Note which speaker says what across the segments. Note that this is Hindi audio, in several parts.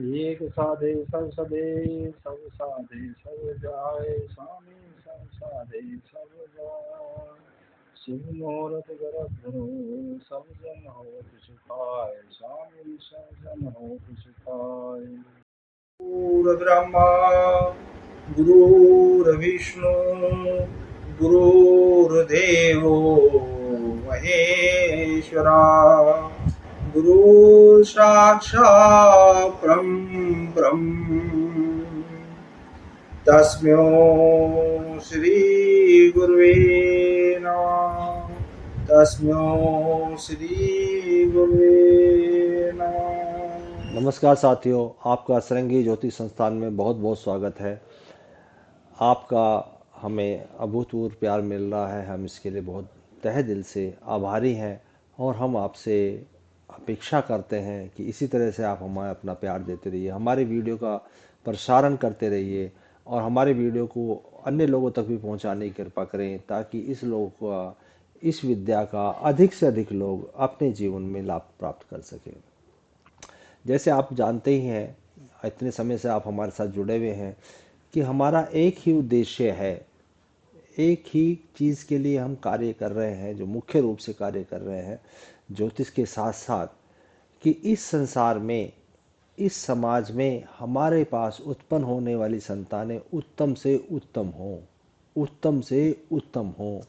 Speaker 1: एक साधे सब सदे, सब साधे सब जाए, स्वामी सब साधे सब जाए। शिव मूरत गरज धरो, सब जन हो सुखाय, स्वामी सब जन हो सुखाय। गुरुर्ब्रह्मा गुरुर्विष्णु गुरुर्देवो महेश्वरा, गुरु साक्षात् ब्रह्म तस्मै श्री गुरुवे नमः, तस्मै श्री गुरुवे नमः।
Speaker 2: नमस्कार साथियों, आपका सरंगी ज्योति संस्थान में बहुत बहुत स्वागत है। आपका हमें अभूतपूर्व प्यार मिल रहा है, हम इसके लिए बहुत तहे दिल से आभारी हैं और हम आपसे अपेक्षा करते हैं कि इसी तरह से आप हमें अपना प्यार देते रहिए, हमारी वीडियो का प्रसारण करते रहिए और हमारे वीडियो को अन्य लोगों तक भी पहुंचाने की कृपा करें ताकि इस विद्या का अधिक से अधिक लोग अपने जीवन में लाभ प्राप्त कर सकें। जैसे आप जानते ही हैं, इतने समय से आप हमारे साथ जुड़े हुए हैं कि हमारा एक ही उद्देश्य है, एक ही चीज़ के लिए हम कार्य कर रहे हैं, जो मुख्य रूप से कार्य कर रहे हैं ज्योतिष के साथ साथ, कि इस संसार में, इस समाज में हमारे पास उत्पन्न होने वाली संतानें उत्तम से उत्तम हों, उत्तम से उत्तम हों।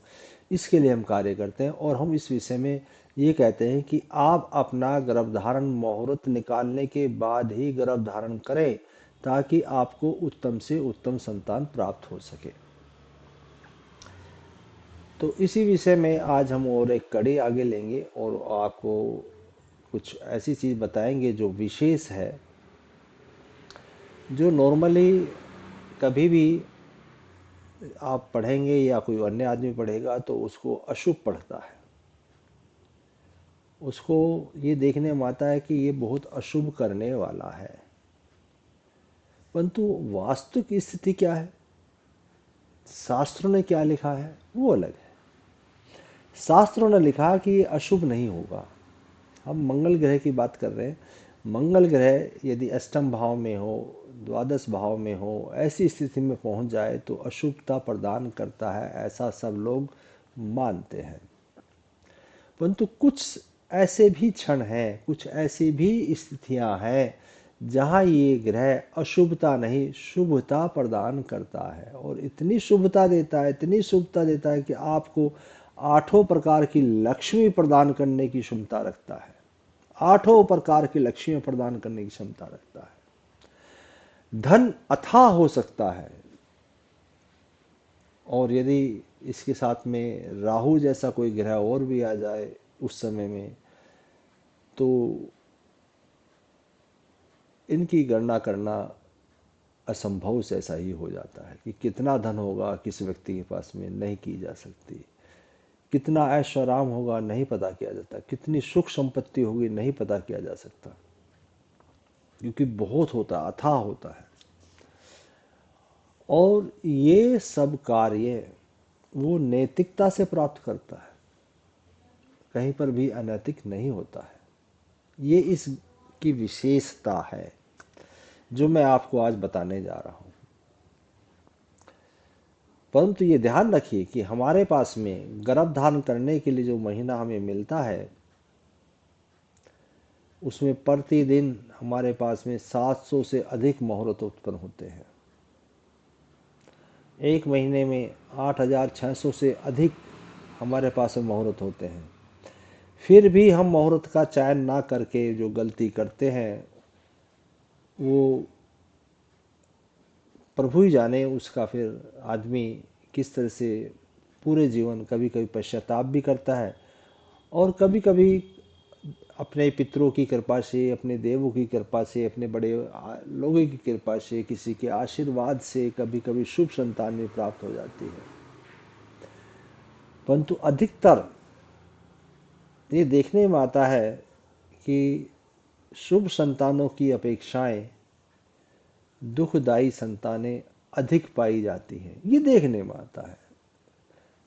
Speaker 2: इसके लिए हम कार्य करते हैं और हम इस विषय में ये कहते हैं कि आप अपना गर्भधारण मुहूर्त निकालने के बाद ही गर्भधारण करें ताकि आपको उत्तम से उत्तम संतान प्राप्त हो सके। तो इसी विषय में आज हम और एक कड़ी आगे लेंगे और आपको कुछ ऐसी चीज़ बताएंगे जो विशेष है, जो नॉर्मली कभी भी आप पढ़ेंगे या कोई अन्य आदमी पढ़ेगा तो उसको अशुभ पढ़ता है, उसको ये देखने में आता है कि ये बहुत अशुभ करने वाला है, परंतु वास्तविक स्थिति क्या है, शास्त्रों ने क्या लिखा है वो अलग है। शास्त्रों ने लिखा कि ये अशुभ नहीं होगा। हम मंगल ग्रह की बात कर रहे हैं। मंगल ग्रह यदि अष्टम भाव में हो, द्वादश भाव में हो, ऐसी स्थिति में पहुंच जाए तो अशुभता प्रदान करता है, ऐसा सब लोग मानते हैं। परंतु कुछ ऐसे भी क्षण हैं, कुछ ऐसी भी स्थितियां हैं जहां ये ग्रह अशुभता नहीं शुभता प्रदान करता है और इतनी शुभता देता है, इतनी शुभता देता है कि आपको आठों प्रकार की लक्ष्मी प्रदान करने की क्षमता रखता है, आठों प्रकार की लक्ष्मी प्रदान करने की क्षमता रखता है। धन अथाह हो सकता है और यदि इसके साथ में राहु जैसा कोई ग्रह और भी आ जाए उस समय में तो इनकी गणना करना असंभव से ऐसा ही हो जाता है कि कितना धन होगा किस व्यक्ति के पास में नहीं की जा सकती, कितना ऐश्वर्य होगा नहीं पता किया जाता, कितनी सुख संपत्ति होगी नहीं पता किया जा सकता, क्योंकि बहुत होता, अथाह होता है। और ये सब कार्य वो नैतिकता से प्राप्त करता है, कहीं पर भी अनैतिक नहीं होता है। ये इसकी विशेषता है जो मैं आपको आज बताने जा रहा हूं। परंतु ये ध्यान रखिए कि हमारे पास में गर्भ धारण करने के लिए जो महीना हमें मिलता है उसमें प्रतिदिन हमारे पास में 700 से अधिक मुहूर्त उत्पन्न होते हैं। एक महीने में 8600 से अधिक हमारे पास में मुहूर्त होते हैं। फिर भी हम मुहूर्त का चयन ना करके जो गलती करते हैं वो प्रभु ही जाने, उसका फिर आदमी किस तरह से पूरे जीवन कभी कभी पश्चाताप भी करता है और कभी कभी अपने पितरों की कृपा से, अपने देवों की कृपा से, अपने बड़े लोगों की कृपा से, किसी के आशीर्वाद से कभी कभी शुभ संतान भी प्राप्त हो जाती है। परंतु अधिकतर ये देखने में आता है कि शुभ संतानों की अपेक्षाएं दुखदायी संतानें अधिक पाई जाती हैं, ये देखने में आता है।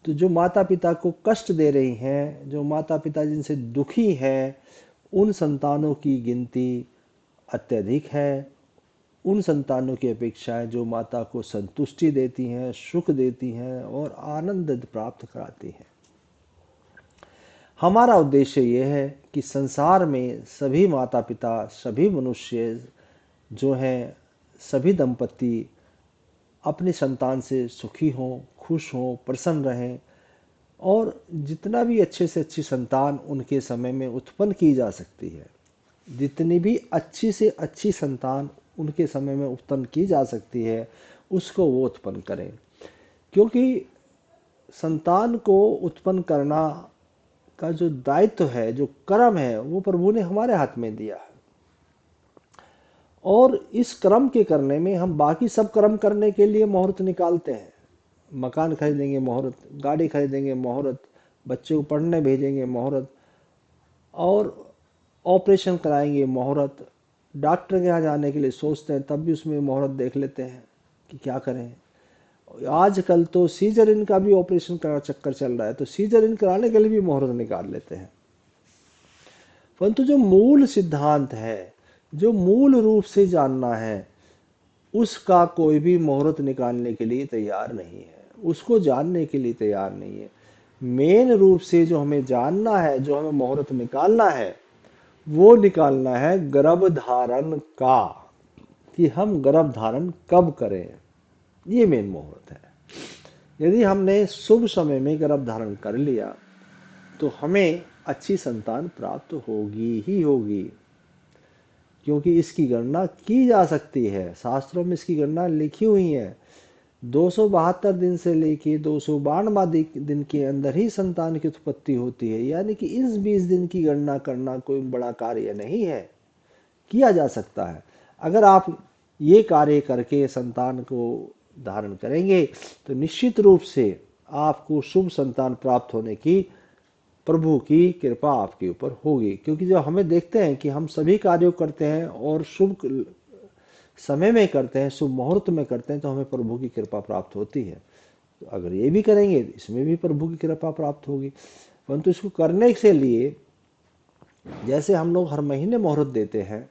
Speaker 2: तो जो माता पिता को कष्ट दे रही हैं, जो माता पिता जिनसे दुखी हैं, उन संतानों की गिनती अत्यधिक है उन संतानों की अपेक्षा है जो माता को संतुष्टि देती हैं, सुख देती हैं और आनंद प्राप्त कराती हैं। हमारा उद्देश्य यह है कि संसार में सभी माता पिता, सभी मनुष्य जो हैं, सभी दंपति अपनी संतान से सुखी हों, खुश हों, प्रसन्न रहें और जितना भी अच्छे से अच्छी संतान उनके समय में उत्पन्न की जा सकती है, जितनी भी अच्छी से अच्छी संतान उनके समय में उत्पन्न की जा सकती है, उसको वो उत्पन्न करें। क्योंकि संतान को उत्पन्न करना का जो दायित्व है, जो कर्म है, वो प्रभु ने हमारे हाथ में दिया है। और इस कर्म के करने में हम बाकी सब कर्म करने के लिए मुहूर्त निकालते हैं। मकान खरीदेंगे मुहूर्त, गाड़ी खरीदेंगे मुहूर्त, बच्चे को पढ़ने भेजेंगे मुहूर्त, और ऑपरेशन कराएंगे मुहूर्त, डॉक्टर के यहाँ जाने के लिए सोचते हैं तब भी उसमें मुहूर्त देख लेते हैं कि क्या करें। आजकल तो सीजरिन का भी ऑपरेशन का चक्कर चल रहा है, तो सीजरिन कराने के लिए भी मुहूर्त निकाल लेते हैं। परंतु जो मूल सिद्धांत है, जो मूल रूप से जानना है, उसका कोई भी मुहूर्त निकालने के लिए तैयार नहीं है, उसको जानने के लिए तैयार नहीं है। मेन रूप से जो हमें जानना है, जो हमें मुहूर्त निकालना है, वो निकालना है गर्भ धारण का, कि हम गर्भ धारण कब करें। ये मेन मुहूर्त है। यदि हमने शुभ समय में गर्भ धारण कर लिया तो हमें अच्छी संतान प्राप्त होगी ही होगी, क्योंकि इसकी गणना की जा सकती है। शास्त्रों में इसकी गणना लिखी हुई है। 272 दिन से लेके 292 दिन के अंदर ही संतान की उत्पत्ति होती है। यानी कि इस 20 दिन की गणना करना कोई बड़ा कार्य नहीं है, किया जा सकता है। अगर आप ये कार्य करके संतान को धारण करेंगे तो निश्चित रूप से आपको शुभ संतान प्राप्त होने की प्रभु की कृपा आपके ऊपर होगी। क्योंकि जब हमें देखते हैं कि हम सभी कार्यों करते हैं और शुभ समय में करते हैं, शुभ मुहूर्त में करते हैं, तो हमें प्रभु की कृपा प्राप्त होती है। तो अगर ये भी करेंगे इसमें भी प्रभु की कृपा प्राप्त होगी। परंतु इसको करने के लिए जैसे हम लोग हर महीने मुहूर्त देते हैं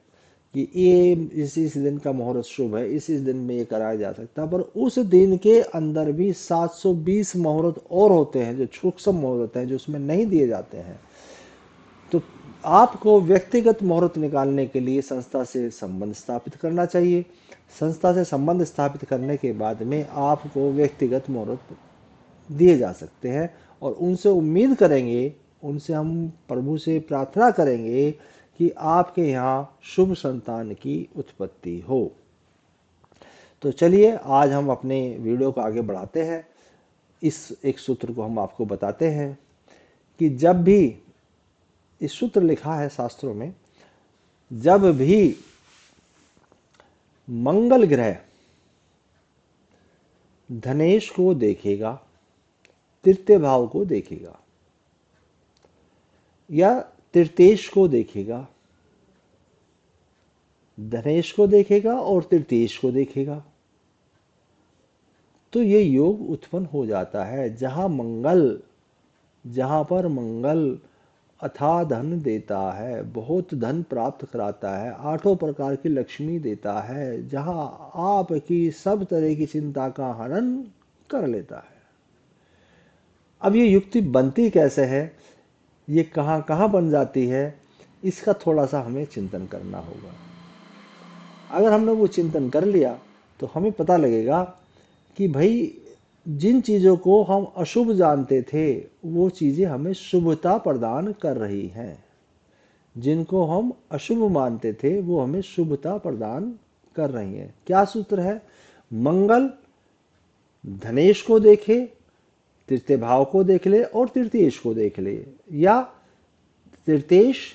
Speaker 2: कि ये इस दिन का मुहूर्त शुभ है, इस दिन में ये कराया जा सकता है, पर उस दिन के अंदर भी 720 मुहूर्त और होते हैं जो सूक्ष्म मुहूर्त हैं, जो उसमें नहीं दिए जाते हैं। तो आपको व्यक्तिगत मुहूर्त निकालने के लिए संस्था से संबंध स्थापित करना चाहिए। संस्था से संबंध स्थापित करने के बाद में आपको व्यक्तिगत मुहूर्त दिए जा सकते हैं और उनसे उम्मीद करेंगे, उनसे हम प्रभु से प्रार्थना करेंगे कि आपके यहाँ शुभ संतान की उत्पत्ति हो। तो चलिए आज हम अपने वीडियो को आगे बढ़ाते हैं। इस एक सूत्र को हम आपको बताते हैं कि जब भी, इस सूत्र लिखा है शास्त्रों में, जब भी मंगल ग्रह धनेश को देखेगा, तृतीय भाव को देखेगा या तृतीयेश को देखेगा, धनेश को देखेगा और तृतीयेश को देखेगा, तो ये योग उत्पन्न हो जाता है। जहां पर मंगल अथाह धन देता है, बहुत धन प्राप्त कराता है, 8 प्रकार की लक्ष्मी देता है, जहां आपकी सब तरह की चिंता का हनन कर लेता है। अब ये युक्ति बनती कैसे है, ये कहाँ कहाँ बन जाती है, इसका थोड़ा सा हमें चिंतन करना होगा। अगर हमने वो चिंतन कर लिया तो हमें पता लगेगा कि भाई जिन चीज़ों को हम अशुभ जानते थे वो चीज़ें हमें शुभता प्रदान कर रही हैं, जिनको हम अशुभ मानते थे वो हमें शुभता प्रदान कर रही हैं। क्या सूत्र है? मंगल धनेश को देखे, तृतीय भाव को देख ले और तृतीयेश को देख ले, या तृतीयेश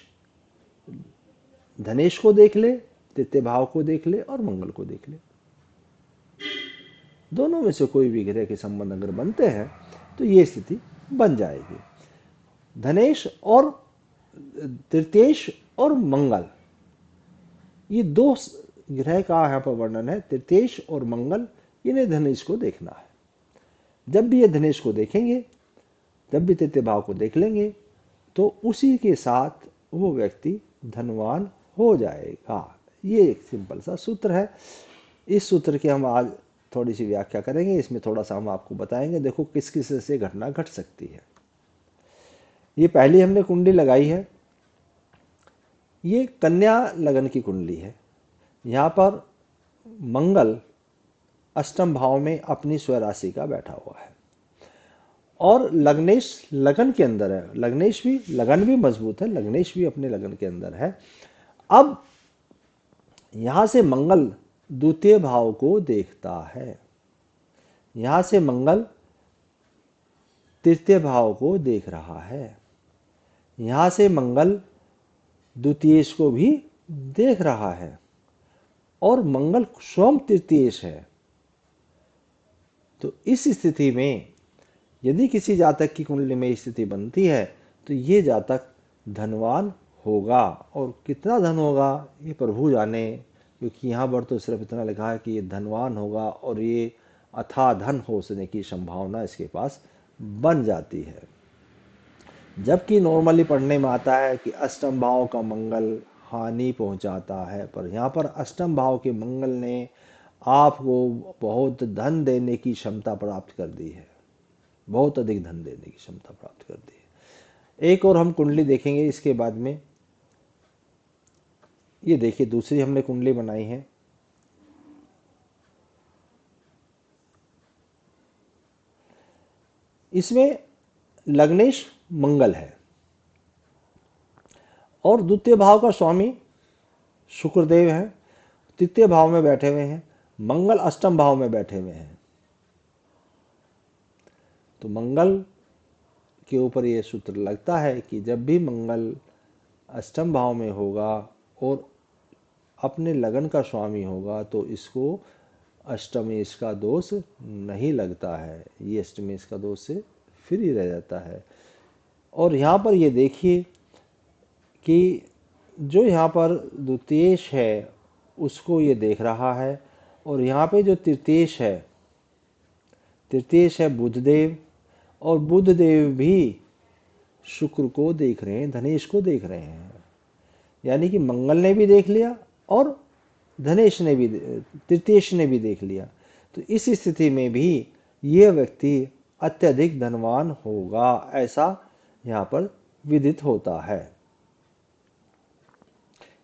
Speaker 2: धनेश को देख ले, तृतीय भाव को देख ले और मंगल को देख ले। दोनों में से कोई भी ग्रह के संबंध अगर बनते हैं तो ये स्थिति बन जाएगी। धनेश और तृतीयेश और मंगल, ये दो ग्रह का यहाँ पर वर्णन है। तृतीयेश और मंगल, इन्हें धनेश को देखना है। जब भी ये धनेश को देखेंगे, जब भी तृतीय भाव को देख लेंगे, तो उसी के साथ वो व्यक्ति धनवान हो जाएगा। ये एक सिंपल सा सूत्र है। इस सूत्र की हम आज थोड़ी सी व्याख्या करेंगे, इसमें थोड़ा सा हम आपको बताएंगे देखो किस किस से घटना घट सकती है। ये पहली हमने कुंडली लगाई है, ये कन्या लगन की कुंडली है। यहाँ पर मंगल अष्टम भाव में अपनी स्वराशि का बैठा हुआ है और लग्नेश लगन के अंदर है। लग्नेश भी, लगन भी मजबूत है, लग्नेश भी अपने लगन के अंदर है। अब यहां से मंगल द्वितीय भाव को देखता है, यहां से मंगल तृतीय भाव को देख रहा है, यहां से मंगल द्वितीयेश को भी देख रहा है और मंगल स्वयं तृतीयेश है। तो इस स्थिति में यदि किसी जातक की कुंडली में स्थिति बनती है तो ये जातक धनवान होगा। और कितना धन होगा ये प्रभु जाने, क्योंकि यहाँ पर तो सिर्फ इतना लिखा है कि ये धनवान होगा और ये अथाह धन होने की संभावना इसके पास बन जाती है। जबकि नॉर्मली पढ़ने में आता है कि अष्टम भाव का मंगल हानि पहुंचाता है, पर यहाँ पर अष्टम भाव के मंगल ने आपको बहुत धन देने की क्षमता प्राप्त कर दी है, बहुत अधिक धन देने की क्षमता प्राप्त कर दी है। एक और हम कुंडली देखेंगे इसके बाद में। ये देखिए दूसरी हमने कुंडली बनाई है, इसमें लग्नेश मंगल है और द्वितीय भाव का स्वामी शुक्रदेव है, तृतीय भाव में बैठे हुए हैं, मंगल अष्टम भाव में बैठे हुए हैं। तो मंगल के ऊपर यह सूत्र लगता है कि जब भी मंगल अष्टम भाव में होगा और अपने लगन का स्वामी होगा तो इसको अष्टमेश का दोष नहीं लगता है, ये अष्टमेश का दोष से फ्री रह जाता है। और यहाँ पर ये देखिए कि जो यहाँ पर द्वितीयेश है उसको ये देख रहा है और यहाँ पे जो तृतीयेश है बुधदेव, और बुधदेव भी शुक्र को देख रहे हैं, धनेश को देख रहे हैं। यानी कि मंगल ने भी देख लिया और धनेश ने भी, तृतीयेश ने भी देख लिया। तो इस स्थिति में भी यह व्यक्ति अत्यधिक धनवान होगा, ऐसा यहाँ पर विदित होता है।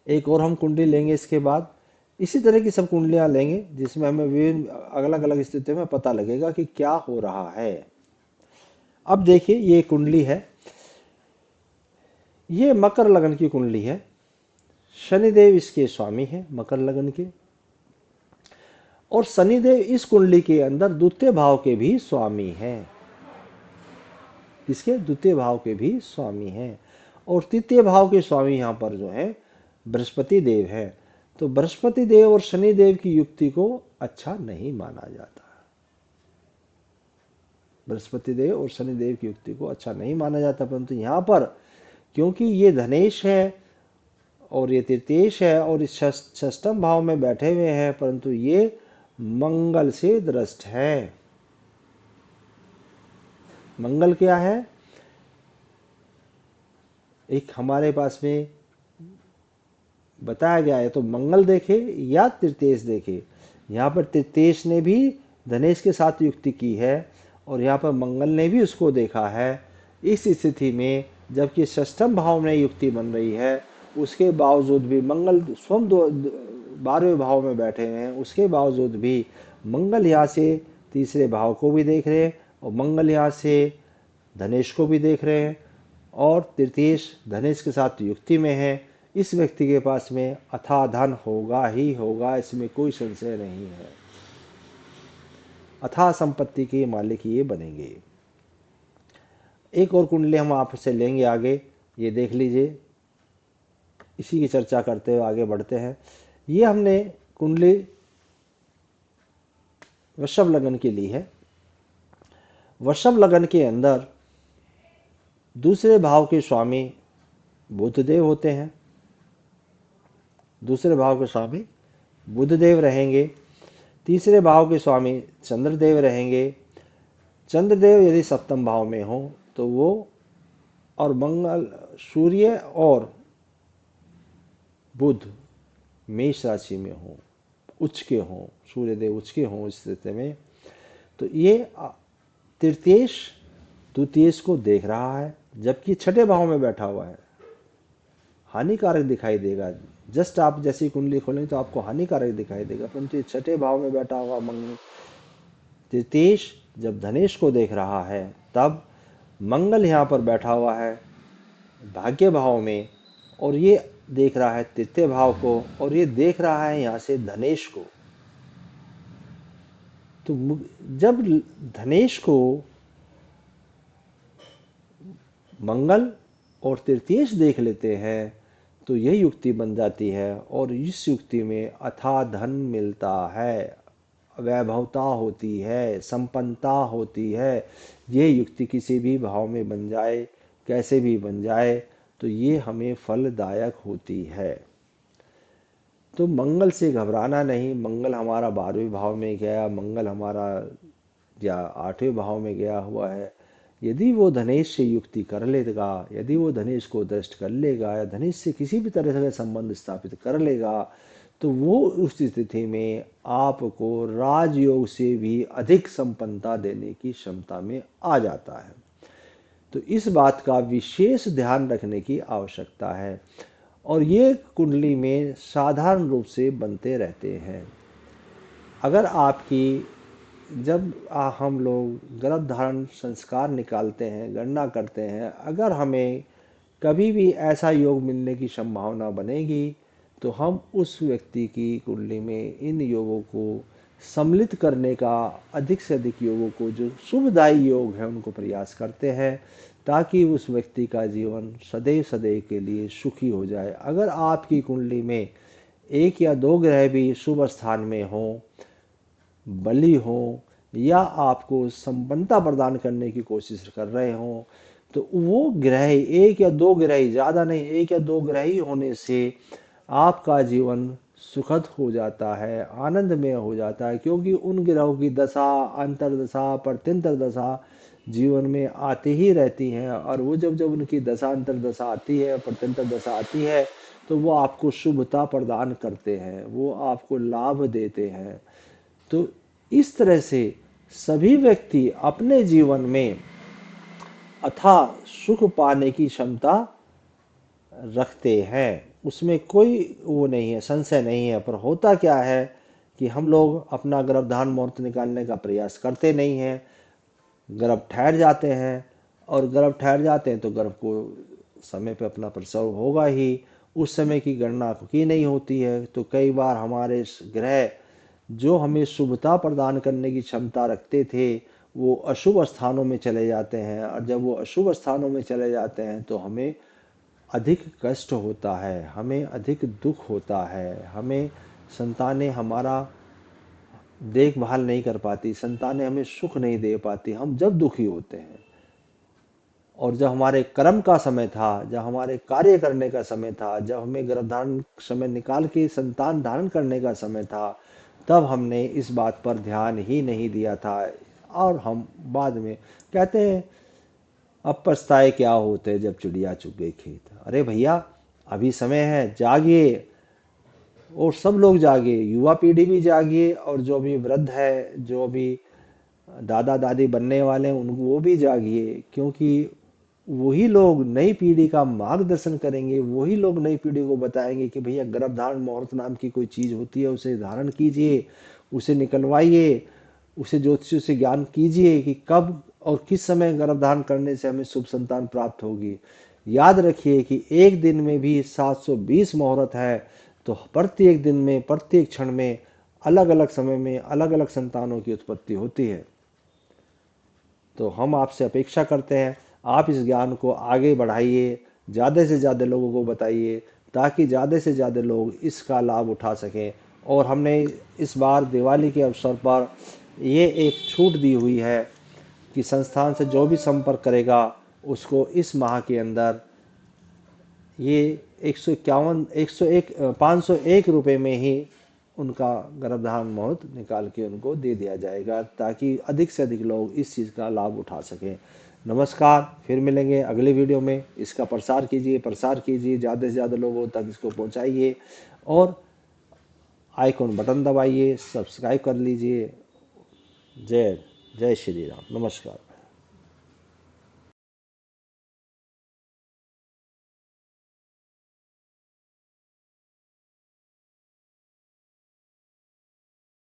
Speaker 2: एक और हम कुंडली लेंगे इसके बाद, इसी तरह की सब कुंडलियां लेंगे जिसमें हमें विभिन्न अलग अलग स्थितियों में पता लगेगा कि क्या हो रहा है। अब देखिए ये कुंडली है, ये मकर लगन की कुंडली है, शनिदेव इसके स्वामी है मकर लगन के, और शनिदेव इस कुंडली के अंदर द्वितीय भाव के भी स्वामी हैं, इसके द्वितीय भाव के भी स्वामी हैं। और तृतीय भाव के स्वामी यहाँ पर जो है बृहस्पति देव है। तो बृहस्पति देव और शनि देव की युक्ति को अच्छा नहीं माना जाता, बृहस्पति देव और शनि देव की युक्ति को अच्छा नहीं माना जाता। परंतु यहाँ पर क्योंकि ये धनेश है और ये तृतीयेश है और इस षष्ठम भाव में बैठे हुए हैं, परंतु ये मंगल से दृष्ट है। मंगल क्या है, एक हमारे पास में बताया गया है, तो मंगल देखे या तृतीयेश देखे। यहाँ पर तृतीयेश ने भी धनेश के साथ युक्ति की है और यहाँ पर मंगल ने भी उसको देखा है। इस स्थिति में जबकि षष्ठम भाव में युक्ति बन रही है, उसके बावजूद भी मंगल स्वयं 12वें भाव में बैठे हुए हैं, उसके बावजूद भी मंगल यहाँ से तीसरे भाव को भी देख रहे हैं और मंगल यहाँ से धनेश को भी देख रहे हैं और तृतीयेश धनेश के साथ युक्ति में है। इस व्यक्ति के पास में अथाह धन होगा ही होगा, इसमें कोई संशय नहीं है, अथाह संपत्ति के मालिक ये बनेंगे। एक और कुंडली हम आपसे लेंगे आगे, ये देख लीजिए, इसी की चर्चा करते हुए आगे बढ़ते हैं। ये हमने कुंडली वृषभ लगन की ली है। वृषभ लगन के अंदर दूसरे भाव के स्वामी बुधदेव होते हैं, दूसरे भाव के स्वामी बुधदेव रहेंगे, तीसरे भाव के स्वामी चंद्रदेव रहेंगे। चंद्रदेव यदि सप्तम भाव में हो तो वो, और मंगल, सूर्य और बुध मेष राशि में हों, उच्च के हों, सूर्यदेव उच्च के हों इस स्थिति में, तो ये तृतीयेश द्वितीयेश को देख रहा है, जबकि छठे भाव में बैठा हुआ है, हानिकारक दिखाई देगा। जस्ट आप जैसी कुंडली खोलेंगे तो आपको हानिकारक दिखाई देगा, परंतु छठे भाव में बैठा हुआ मंगल तृतीयेश जब धनेश को देख रहा है, तब मंगल यहाँ पर बैठा हुआ है भाग्य भाव में, और ये देख रहा है तृतीय भाव को, और ये देख रहा है यहाँ से धनेश को। तो जब धनेश को मंगल और तृतीयेश देख लेते हैं तो यह युक्ति बन जाती है, और इस युक्ति में अथाह धन मिलता है, वैभवता होती है, संपन्नता होती है। ये युक्ति किसी भी भाव में बन जाए, कैसे भी बन जाए, तो ये हमें फलदायक होती है। तो मंगल से घबराना नहीं। मंगल हमारा 12वें भाव में गया, मंगल हमारा या 8वें भाव में गया हुआ है। यदि वो धनेश से युक्ति कर लेगा, यदि वो धनेश को दृष्ट कर लेगा या धनेश से किसी भी तरह का संबंध स्थापित कर लेगा, तो वो उस स्थिति में आपको राजयोग से भी अधिक संपन्नता देने की क्षमता में आ जाता है। तो इस बात का विशेष ध्यान रखने की आवश्यकता है, और ये कुंडली में साधारण रूप से बनते रहते हैं। अगर आपकी जब हम लोग गर्भ धारण संस्कार निकालते हैं, गणना करते हैं, अगर हमें कभी भी ऐसा योग मिलने की संभावना बनेगी, तो हम उस व्यक्ति की कुंडली में इन योगों को सम्मिलित करने का, अधिक से अधिक योगों को जो शुभदायी योग है उनको प्रयास करते हैं, ताकि उस व्यक्ति का जीवन सदैव सदैव के लिए सुखी हो जाए। अगर आपकी कुंडली में 1 या 2 ग्रह भी शुभ स्थान में हों, बली हो, या आपको संपन्नता प्रदान करने की कोशिश कर रहे हों, तो वो ग्रह 1 या 2 ग्रह, ज़्यादा नहीं, 1 या 2 ग्रह ही होने से आपका जीवन सुखद हो जाता है, आनंदमय हो जाता है, क्योंकि उन ग्रहों की दशा, अंतर्दशा, प्रत्यंतर दशा जीवन में आती ही रहती हैं, और वो जब जब उनकी दशा अंतर्दशा आती है, प्रत्यंतर दशा आती है, तो वो आपको शुभता प्रदान करते हैं, वो आपको लाभ देते हैं। तो इस तरह से सभी व्यक्ति अपने जीवन में अथाह सुख पाने की क्षमता रखते हैं, उसमें कोई वो नहीं है, संशय नहीं है। पर होता क्या है कि हम लोग अपना गर्भधारण मुहूर्त निकालने का प्रयास करते नहीं हैं, गर्भ ठहर जाते हैं, और गर्भ ठहर जाते हैं तो गर्भ को समय पे अपना प्रसव होगा ही, उस समय की गणना की नहीं होती है। तो कई बार हमारे ग्रह जो हमें शुभता प्रदान करने की क्षमता रखते थे, वो अशुभ स्थानों में चले जाते हैं, और जब वो अशुभ स्थानों में चले जाते हैं तो हमें अधिक कष्ट होता है, हमें अधिक दुख होता है, हमें संतानें हमारा देखभाल नहीं कर पाती, संतानें हमें सुख नहीं दे पाती, हम जब दुखी होते हैं। और जब हमारे कर्म का समय था, जब हमारे कार्य करने का समय था, जब हमें गर्भधारण समय निकाल के संतान धारण करने का समय था, तब हमने इस बात पर ध्यान ही नहीं दिया था, और हम बाद में कहते हैं अब पछताए क्या होते जब चिड़िया चुग गई खेत। अरे भैया, अभी समय है, जागिए, और सब लोग जागिए, युवा पीढ़ी भी जागिए, और जो भी वृद्ध है, जो भी दादा दादी बनने वाले हैं, उनको वो भी जागिए, क्योंकि वही लोग नई पीढ़ी का मार्गदर्शन करेंगे, वही लोग नई पीढ़ी को बताएंगे कि भैया गर्भधारण मुहूर्त नाम की कोई चीज होती है, उसे धारण कीजिए, उसे निकलवाइए, उसे ज्योतिषी से ज्ञान कीजिए कि कब और किस समय गर्भधारण करने से हमें शुभ संतान प्राप्त होगी। याद रखिए कि एक दिन में भी 720 मुहूर्त है, तो प्रत्येक दिन में, प्रत्येक क्षण में, अलग अलग समय में अलग अलग संतानों की उत्पत्ति होती है। तो हम आपसे अपेक्षा करते हैं आप इस ज्ञान को आगे बढ़ाइए, ज़्यादा से ज़्यादा लोगों को बताइए, ताकि ज़्यादा से ज़्यादा लोग इसका लाभ उठा सकें। और हमने इस बार दिवाली के अवसर पर ये एक छूट दी हुई है कि संस्थान से जो भी संपर्क करेगा उसको इस माह के अंदर ये 151 101 501 रुपये में ही उनका गर्भधारण मुहूर्त निकाल के उनको दे दिया जाएगा, ताकि अधिक से अधिक लोग इस चीज़ का लाभ उठा सकें। नमस्कार, फिर मिलेंगे अगले वीडियो में। इसका प्रसार कीजिए, ज़्यादा से ज़्यादा लोगों तक इसको पहुंचाइए, और आइकॉन बटन दबाइए, सब्सक्राइब कर लीजिए। जय जय श्री राम। नमस्कार।